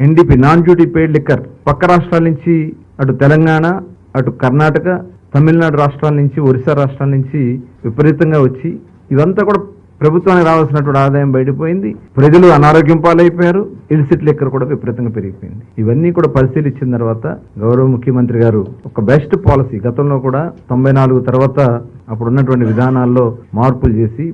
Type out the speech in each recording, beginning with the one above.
NDP non duty paid liquor పక్క రాష్ట్రాల నుంచి అటు తెలంగాణ, అటు కర్ణాటక, తమిళనాడు రాష్ట్రాల నుంచి, ఒరిస్సా రాష్ట్రాల నుంచి విపరీతంగా వచ్చి ఇదంతా కూడా ప్రభుత్వానికి రావాల్సినటువంటి ఆదాయం బయటపోయింది. ప్రజలు అనారోగ్యం పాలైపోయారు. ఇల్సిట్ లిక్కర్ కూడా విపరీతంగా పెరిగిపోయింది. ఇవన్నీ కూడా పరిశీలించిన తర్వాత గౌరవ ముఖ్యమంత్రి గారు ఒక బెస్ట్ పాలసీ, గతంలో కూడా 94 తర్వాత అప్పుడున్నటువంటి విధానాల్లో మార్పులు చేసి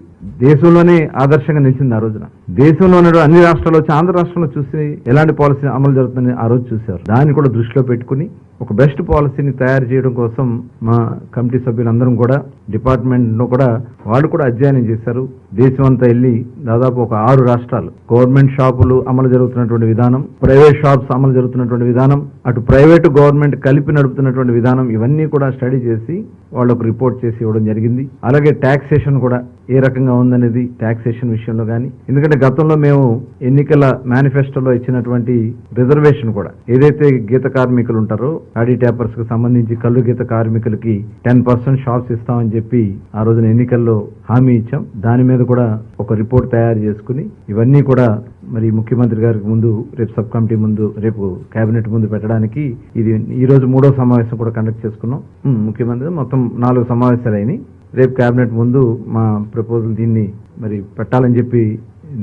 దేశంలోనే ఆదర్శంగా నిలిచింది. ఆ రోజున దేశంలో ఉన్న అన్ని రాష్ట్రాలు వచ్చి ఆంధ్ర రాష్ట్రంలో చూసి ఎలాంటి పాలసీ అమలు జరుగుతుందని ఆ రోజు చూశారు. దాన్ని కూడా దృష్టిలో పెట్టుకుని ఒక బెస్ట్ పాలసీని తయారు చేయడం కోసం మా కమిటీ సభ్యులందరం కూడా డిపార్ట్మెంట్లో కూడా వాళ్ళు కూడా అధ్యయనం చేశారు. దేశం అంతా వెళ్ళి దాదాపు ఒక 6 రాష్ట్రాలు గవర్నమెంట్ షాపులు అమలు జరుగుతున్నటువంటి విధానం, ప్రైవేట్ షాప్స్ అమలు జరుగుతున్నటువంటి విధానం, అటు ప్రైవేటు గవర్నమెంట్ కలిపి నడుపుతున్నటువంటి విధానం, ఇవన్నీ కూడా స్టడీ చేసి వాళ్ళకు రిపోర్ట్ చేసి ఇవ్వడం జరిగింది. అలాగే ట్యాక్సేషన్ కూడా ఏ రకంగా ఉందనేది ట్యాక్సేషన్ విషయంలో కానీ, ఎందుకంటే గతంలో మేము ఎన్నికల మేనిఫెస్టోలో ఇచ్చినటువంటి రిజర్వేషన్ కూడా ఏదైతే గీత కార్మికులు ఉంటారో ఆడి ట్యాపర్స్ కు సంబంధించి కళ్ళు గీత కార్మికులకి 10% షాప్స్ ఇస్తామని చెప్పి ఆ రోజున ఎన్నికల్లో హామీ ఇచ్చాం. దాని మీద కూడా ఒక రిపోర్ట్ తయారు చేసుకుని ఇవన్నీ కూడా మరి ముఖ్యమంత్రి గారికి ముందు రేపు సబ్ కమిటీ ముందు, రేపు కేబినెట్ ముందు పెట్టడానికి ఇది ఈ రోజు 3వ సమావేశం కూడా కండక్ట్ చేసుకున్నాం. ముఖ్యమంత్రి మొత్తం 4 సమావేశాలు అయినాయి. రేపు కేబినెట్ ముందు మా ప్రపోజల్ దీన్ని మరి పెట్టాలని చెప్పి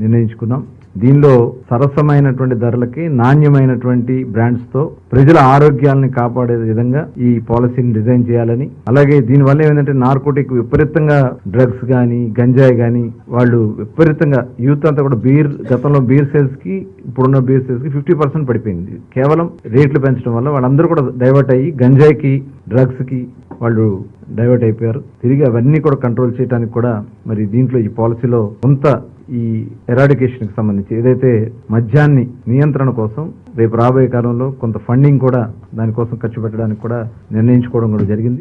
నిర్ణయించుకున్నాం. దీనిలో సరసమైనటువంటి ధరలకి నాణ్యమైనటువంటి బ్రాండ్స్ తో ప్రజల ఆరోగ్యాలను కాపాడే విధంగా ఈ పాలసీని డిజైన్ చేయాలని, అలాగే దీనివల్ల ఏమైందంటే నార్కోటిక్ విపరీతంగా డ్రగ్స్ కానీ, గంజాయి కానీ వాళ్ళు విపరీతంగా యూత్ అంతా కూడా గతంలో బీర్ సేల్స్ కి ఇప్పుడున్న బీర్ సేల్స్ కి 50% పడిపోయింది. కేవలం రేట్లు పెంచడం వల్ల వాళ్ళందరూ కూడా డైవర్ట్ అయ్యి గంజాయికి, డ్రగ్స్ కి వాళ్ళు డైవర్ట్ అయిపోయారు. తిరిగి అవన్నీ కూడా కంట్రోల్ చేయడానికి కూడా మరి దీంట్లో ఈ పాలసీలో కొంత ఈ ఎరాడికేషన్ కి సంబంధించి ఏదైతే మద్యాన్ని నియంత్రణ కోసం రేపు రాబోయే కాలంలో కొంత ఫండింగ్ కూడా దానికోసం ఖర్చు పెట్టడానికి కూడా నిర్ణయించుకోవడం కూడా జరిగింది.